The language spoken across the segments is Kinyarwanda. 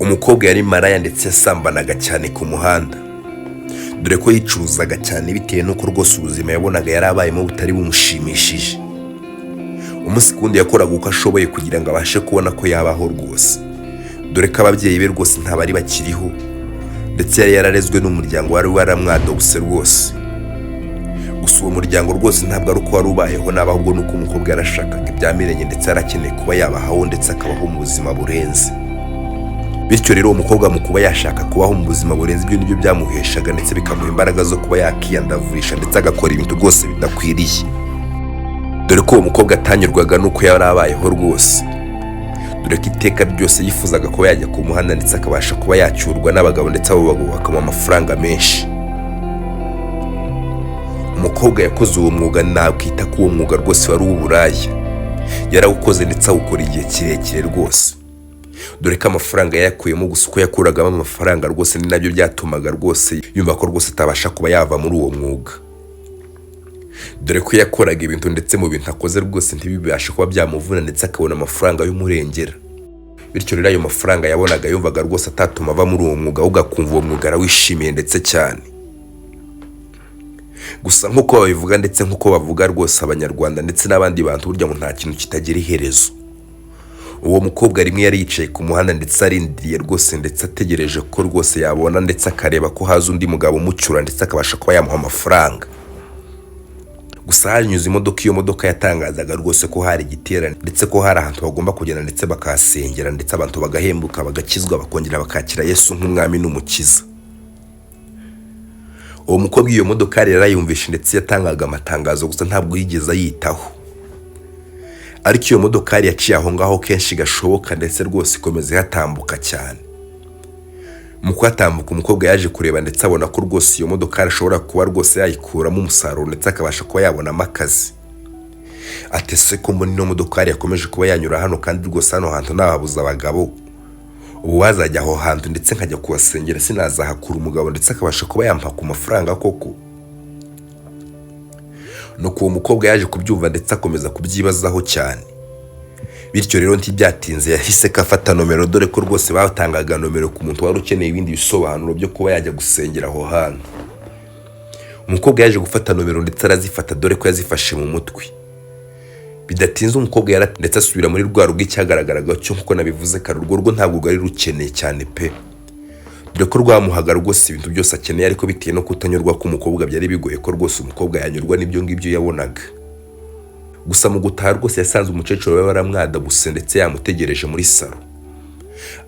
umukobwa yari maraya ndetse yasambanaga cyane ku muhanda, dore ko yicuruzaga cyane bitewe n'uko rwose ubuzima yabonaga yari abayemo butari bumushimishije. Umunsi kundi yakoraga uko ashoboye kugira ngo abashe kubona ko yabaho rwose, dore ko ababyeyi be rwose ntabari bakiriho ndetse yari yararezwe n'umuryango wari waramwadobuse rwose. Gusa uwo muryango rwose ntabwo ari uko wari ubayeho nabi, ahubwo nuko umukobwa yarashakaga ibyamiranye ndetse yarakeneye kuba yabaho ndetse akabaho mu buzima burenze. Bityo rero umukobwa mu kuba yashaka kubaho mu buzima burenze, ibyo nibyo byamuheshaga ndetse bikamuha imbaraga zo kuba yakiyandavurisha ndetse agakora ibintu rwose bidakwiriye, dore ko uwo mukobwa atanyurwaga n'uko yari abayeho rwose, dore ko iteka ryose yifuzaga kuba yajya ku muhanda ndetse akabasha kuba yacyurwa n'abagabo ndetse abo bagabo bakamuha amafaranga menshi. Umukobwa yakoze uwo mwuga, nakwita ko uwo mwuga rwose wari uw'uburaya, yarawukoze ndetse awukora igihe kirekire rwose, dore ko amafaranga yayakuyemo gusa uko yakuragamo amafaranga rwose ni nabyo byatumaga rwose yumva ko rwose atabasha kuba yava muri uwo mwuga, dore ko yakoraga ibintu ndetse mu bintu akoze rwose ntibibashe kuba byamuvuna ndetse akabona amafaranga y'umurengera. Bityo rero ayo mafaranga yabonaga yumvaga rwose atatuma ava muri uwo mwuga, ahubwo akumva uwo mwuga arawishimiye ndetse cyane. Gusa nk'uko babivuga ndetse nk'uko bavuga rwose abanyarwanda ndetse n'abandi bantu, burya ngo nta kintu kitagira iherezo. Uwo mukobwa rimwe yari yicaye ku muhanda ndetse arindiriye rwose ndetse ategereje ko rwose yabona ndetse akareba ko haza undi mugabo umucyura ndetse akabasha kuba yamuha amafaranga. Gusa hanyuze imodoka, iyo modoka yatangazaga rwose ko hari igiterane ndetse ko hari ahantu bagomba kugenda ndetse bakahasengera ndetse abantu bagahembuka bagakizwa bakongera bakakira Yesu nk'umwami n'umukiza. Uwo mukobwa iyo modoka yari yarayumvishe ndetse yatangaga amatangazo, gusa ntabwo yigeze ayitaho. Ariko iyo modoka yari yaciye aho ngaho kenshi gashoboka ndetse rwose ikomeza ihatambuka cyane. Mu kuhatambuka umukobwa yaje kureba ndetse abona ko rwose iyo modoka ashobora kuba rwose yayikuramo umusaruro ndetse akabasha kuba yabonamo akazi. Ati se ko mbona ino modoka yakomeje kuba yanyura hano kandi rwose hano hantu nababuza abagabo, ubu wazajya aho hantu ndetse nkajya kuhasengera sinazahakura umugabo ndetse akabasha kuba yampa ku mafaranga koko. Nuko uwo mukobwa yaje kubyumva ndetse akomeza kubyibazaho cyane. Bityo rero ntibyatinze yahise kafata nomero, dore ko rwose batangaga nomero ku muntu wari ukeneye ibindi bisobanuro byo kuba yajya gusengera aho hantu. Umukobwa yaje gufata nomero ndetse arazifata, dore ko yazifashe mu mutwe. Bidatinze umukobwa ndetse asubira muri rwa rugo icyagaragaraga cyo nkuko nabivuze kare, urwo rugo ntabwo rwari rukeneye cyane pe, dore ko rwamuhaga rwose ibintu byose akeneye, ariko bitewe no kutanyurwa k'umukobwa byari bigoye ko rwose umukobwa yanyurwa n'ibyo ngibyo yabonaga. Gusa mu gutaha rwose yasanze umukecuru we baramwadabuse ndetse yamutegereje muri salo.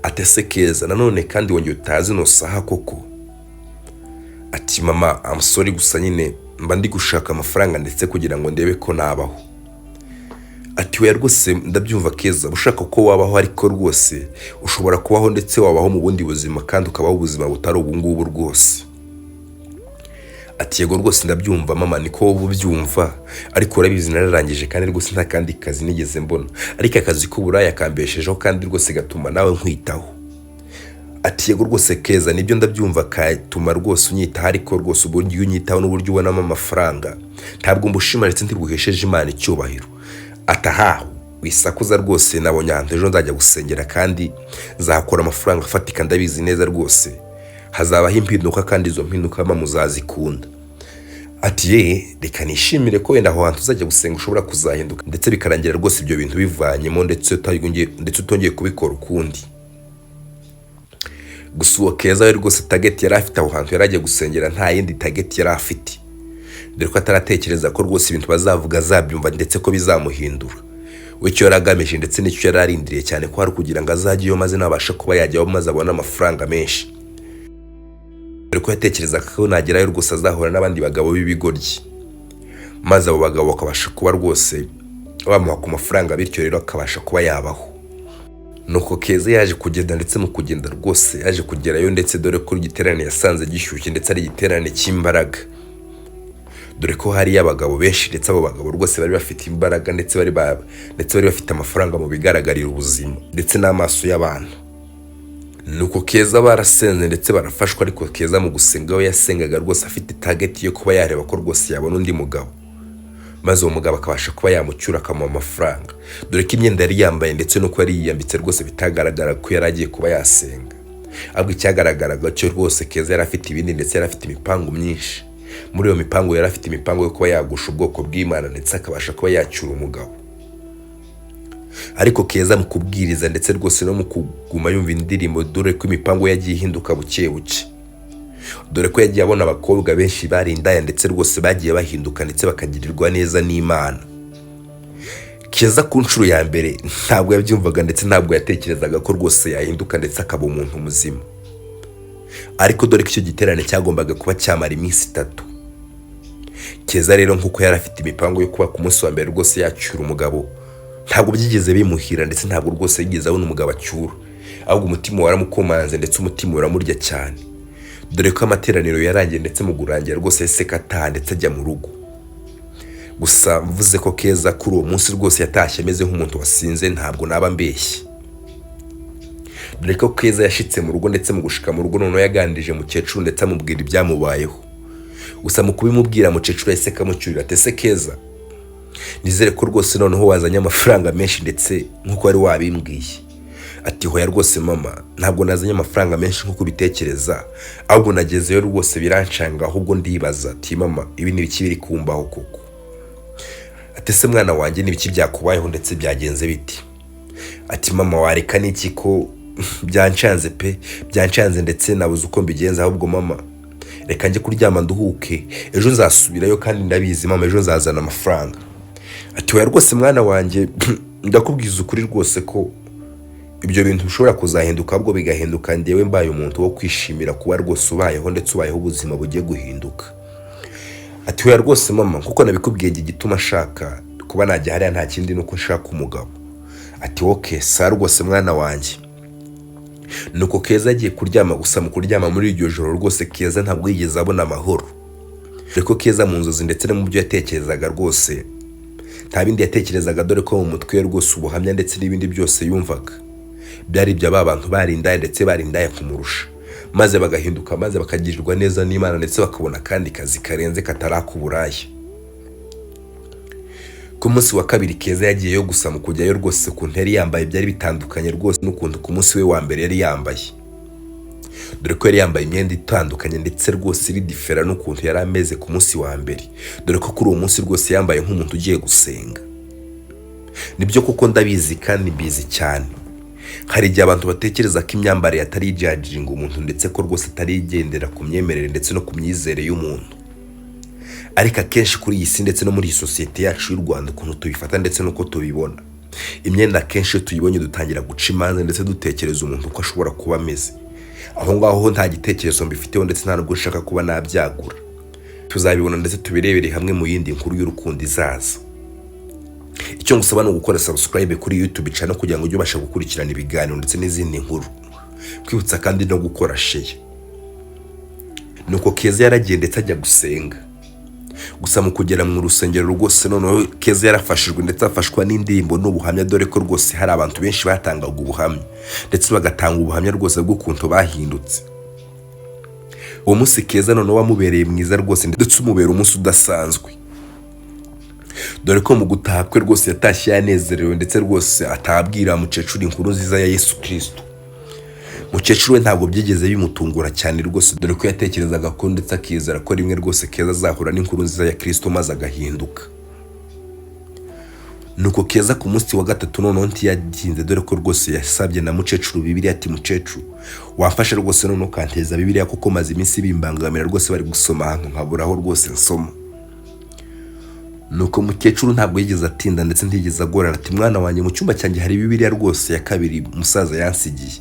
Ati se Keza, nanone kandi wongeye utazi no saha koko? Ati mama, I'm sorry, gusa nyine mba ndi gushaka amafaranga ndetse kugira ngo ndebe ko nabaho. Ati we rwose ndabyumva Keza, ushaka ko wabaho ariko rwose ushobora kubaho ndetse wabaho mu bundi buzima kandi ukabaho ubuzima butari ubu ngubu rwose. Ati yego rwose ndabyumva mama, niko wowe ubyumva, ariko urabizi nararangije kandi rwose nta kandi kazi nigeze mbona, ariko akazi k'uburaya kambeshejeho kandi rwose gatuma nawe nkwitaho. Ati yego rwose Keza, nibyo ndabyumva katuma rwose unyitaho, ariko rwose uburyo unyitaho n'uburyo ubonamo amafaranga ntabwo mbushima ndetse ntiguhesheje Imana icyubahiro. Atahaho wisakuza rwose, nabonye ahantu ejo nzajya gusengera kandi nzakora amafaranga afatika, ndabizi neza rwose hazabaho impinduka kandi izo mpinduka muzazikunda. Ati reka nishimire ko wenda aho hantu uzajya gusenga ushobora kuzahinduka ndetse bikarangira rwose ibyo bintu bivanyemo ndetse utongeye kubikora ukundi. Gusa uwo Keza we rwose target yari afite aho hantu yari agiye gusengera nta yindi target yari afite, dore ko ataratekereza ko rwose ibintu bazavuga azabyumva ndetse ko bizamuhindura. We icyo yari agamije ndetse n'icyo yari arindiriye cyane ko hari kugira ngo azajyeyo maze nabashe kuba yajyaho maze abone amafaranga menshi, dore ko yatekereza ko nagerayo rwose azahura n'abandi bagabo b'ibigoryi maze abo bagabo bakabasha kuba rwose bamuha ku mafaranga, bityo rero akabasha kuba yabaho. Nuko Keza yaje kugenda ndetse mu kugenda rwose yaje kugerayo ndetse dore ko igiterane yasanze gishyushye ndetse ari igiterane cy'imbaraga, dore ko hari abagabo benshi ndetse abo bagabo rwose bari bafite imbaraga ndetse bari bafite amafaranga mu bigaragarira ubuzima ndetse n'amaso y'abantu. Nuko Keza barasenze ndetse barafashwa, ariko Keza mu gusenga we yasengaga rwose afite target yo kuba yareba ko rwose yabona undi mugabo, maze uwo mugabo akabasha kuba yamucyura akamuha amafaranga, dore ko imyenda yari yambaye ndetse nuko yari yiyambitse rwose bitagaragara ko yari agiye kuba yasenga. ahubwo icyagaragaraga cyo rwose Keza yari afite ibindi ndetse yari afite imipango myinshi. Muri iyo mipango yari afite imipango yo kuba yagusha ubwoko bw'Imana ndetse akabasha kuba yacyura umugabo. Ariko Keza mu kubwiriza ndetse rwose no mu kuguma yumva indirimbo, dore ko imipango yagiye ihinduka buke buke, dore ko yagiye abona abakobwa benshi bari indaya ndetse rwose bagiye bahinduka ndetse bakagirirwa neza n'Imana. Keza ku nshuro ya mbere ntabwo yabyumvaga ndetse ntabwo yatekerezaga ko rwose yahinduka ndetse akaba umuntu muzima. Ariko dore ko icyo giterane cyagombaga kuba cyamara iminsi 3. Keza rero nk'uko yari afite imipango yo kuba ku munsi wa mbere rwose yacyura umugabo, ntabwo byigeze bimuhira ndetse ntabwo rwose yigeze abona umugabo acyura, ahubwo umutima waramukomanze ndetse umutima uramurya cyane, dore ko amateraniro yarangiye ndetse mu gurangira rwose yahise ataha ndetse ajya mu rugo. Gusa mvuze ko Keza kuri uwo munsi rwose yatashye ameze nk'umuntu wasinze ntabwo naba mbeshye, dore ko Keza yashitse mu rugo ndetse mu gushika mu rugo noneho yaganirije mukecuru ndetse amubwira ibyamubayeho. Gusa mu kubimubwira mukecuru yahise akamucyurira ati ese Keza, nizere ko rwose noneho wazanye amafaranga menshi ndetse nk'uko wari wabimbwiye. Ati hoya rwose mama, ntabwo nazanye amafaranga menshi nk'uko bitekereza, ahubwo nagezeyo rwose birancanga, ahubwo ndibaza ati mama ibi ni biki biri kumbaho koko. Ati se mwana wanjye ni biki byakubayeho ndetse byagenze biti? Ati mama wareka n'iki ko byancanze pe, byancanze ndetse nabuze uko mbigenza, ahubwo mama reka njye kuryama nduhuke, ejo nzasubirayo kandi ndabizi mama ejo nzazana amafaranga. Ati hoya rwose mwana wanjye ndakubwiza ukuri rwose ko ibyo bintu bishobora kuzahinduka, ahubwo bigahinduka ndewe mbaye umuntu wo kwishimira kuba rwose ubayeho ndetse ubayeho ubuzima bugiye guhinduka. Ati hoya rwose mama kuko nabikubwiye gituma nshaka kuba najya hariya nta kindi nuko nshaka umugabo. Ati okay sa rwose mwana wanjye. Nuko Keza agiye kuryama, gusa mu kuryama muri iryo joro rwose Keza ntabwo yigeze abona amahoro, ariko Keza mu nzozi ndetse no mu byo yatekerezaga rwose nta bindi yatekerezaga, dore ko mu mutwe we rwose ubuhamya ndetse n'ibindi byose yumvaga byari ibyo aba bantu bari indaya ndetse bari indaya kumurusha, maze bagahinduka maze bakagirirwa neza n'Imana ndetse bakabona kandi kazi karenze katarakuburaye. Ku munsi wa kabiri Keza yagiyeyo, gusa mu kujyayo rwose ku nteri yambaye byari bitandukanye rwose n'ukuntu ku munsi we wa mbere yari yambaye, dore ko yari yambaye imyenda itandukanye ndetse rwose iri difera n'ukuntu yari ameze ku munsi wa mbere, dore ko kuri uwo munsi rwose yambaye nk'umuntu ugiye gusenga. Nibyo kuko ndabizi kandi mbizi cyane, hari igihe abantu batekereza ko imyambarire atari ijajinga umuntu ndetse ko rwose atari igendera ku myemerere ndetse no ku myizere y'umuntu, ariko akenshi kuri iyi si ndetse no muri iyi sosiyete yacu y'u Rwanda ukuntu tubifata ndetse nuko tubibona, imyenda akenshi tuyibonye dutangira guca imanza ndetse dutekereza umuntu uko ashobora kuba ameze. Aho ngaho nta gitekerezo mbifiteho ndetse nta nubwo nshaka kuba nabyagura. Tuzabibona ndetse tubirebere hamwe mu yindi nkuru y'urukundo izaza. Icyo ngusaba no gukora subscribe kuri YouTube channel kugira ngo ujye ubasha gukurikirana ibiganiro ndetse n'izindi nkuru. Kwibutsa kandi no gukora share. Nuko Keza yaragiye ndetse ajya gusenga. Gusa mu kugera mu rusengero rwose noneho Keza yarafashijwe ndetse afashwa n'indirimbo n'ubuhamya, dore ko rwose hari abantu benshi batangaga ubuhamya ndetse bagatanga ubuhamya rwose bw'ukuntu bahindutse. Uwo munsi Keza noneho wamubereye mwiza rwose ndetse umubera umunsi udasanzwe, dore ko mu gutaha kwe rwose yatashye yanezerewe ndetse rwose atabwira mukecuru inkuru nziza ya Yesu Kristo. Mukecuru we ntabwo byigeze bimutungura cyane rwose, dore ko yatekerezaga ko ndetse akizera ko rimwe rwose Keza azahura n'inkuru nziza ya Kristo maze agahinduka. Nuko Keza ku munsi wa gatatu noneho ntiyaginze, dore ko rwose yasabye na mukecuru Bibiliya ati mukecuru wamfasha rwose noneho ukanteza Bibiliya kuko maze iminsi bimbangamira rwose bari gusoma ahantu nkaburaho rwose nsoma. Nuko mukecuru ntabwo yigeze atinda ndetse ntigeze agorana ati mwana wanjye mu cyumba cyanjye hari Bibiliya rwose ya kabiri musaza yansigiye,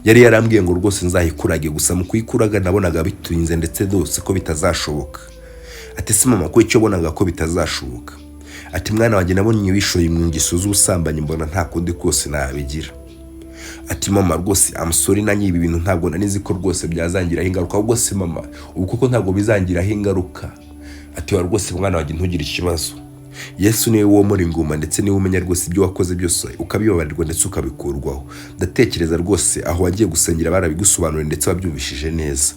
yari yarambwiye ngo rwose nzahikurage, gusa mu kuyikuraga nabonaga biturinze ndetse rwose ko bitazashoboka. Ati se mama ko icyo bonaga ko bitazashoboka? Ati mwana wanjye nabonye wishoye mu ngeso z'ubusambanyi mbona nta kundi kose nabigira. Ati mama rwose amusori nanyi ibi bintu ntabwo nanizi ko rwose byazangiraho ingaruka, ahubwo se mama ubu kuko ntabwo bizangiraho ingaruka. Ati wa rwose mwana wanjye ntugire ikibazo, Yesu niwe wo muri ngoma ndetse niwe umenya rwose ibyo wakoze byose ukabibabarirwa ndetse ukabikurwaho. Ndatekereza rwose aho wagiye gusengera barabigusobanurira ndetse babyumvishije neza.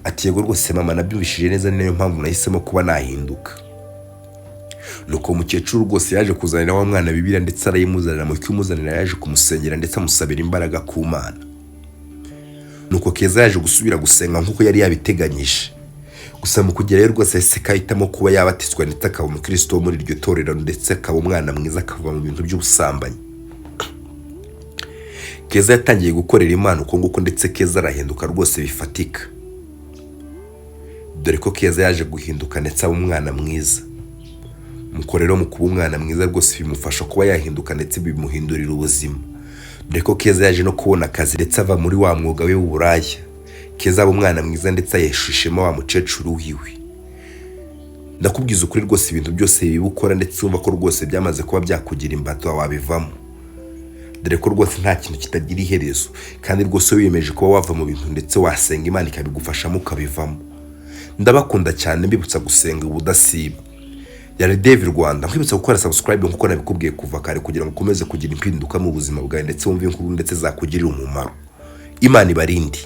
Ati yego rwose mama nabyumvishije neza, ni nayo mpamvu nahisemo kuba nahinduka. Nuko mukecuru rwose yaje kuzanira wa mwana Bibiliya ndetse arayimuzanira, mu cyumuzanira yaje kumusengera ndetse amusabira imbaraga ku Mana. nuko Keza yaje gusubira gusenga nk'uko yari yabiteganyije. Gusa mu kugerayo rwose yahise kahitamo kuba yabatizwa ndetse akaba umukristo wo muri iryo torero ndetse akaba umwana mwiza akava mu bintu by'ubusambanyi. Keza yatangiye gukorera Imana uko nguko ndetse Keza arahinduka rwose bifatika. Dore ko Keza yaje guhinduka ndetse aba umwana mwiza. Nuko rero mu kuba umwana mwiza rwose bimufasha kuba yahinduka ndetse bimuhindurira ubuzima. Dore ko Keza yaje no kubona akazi ndetse ava muri wa mwuga we w'uburaya. Keza aba umwana mwiza ndetse ayeshishemo wa mukecuru wiwe. Ndakubwiza ukuri rwose ibintu byose bibukora ndetse wumva ko rwose byamaze kuba byakugira imbata wabivamo. Dore ko rwose nta kintu kitagira iherezo kandi rwose wiyemeje kuba wava mu bintu ndetse wasenga Imana ikabigufashamo ukabivamo. Ndabakunda cyane mbibutsa gusenga ubudasiba. Yari Davy Rwanda nkwibutsa gukora subscribe nkuko nabikubwiye kuva kare kugira ngo ukomeze kugira impinduka mu buzima bwawe ndetse wumve inkuru ndetse zakugirira umumaro. Imana ibarinde.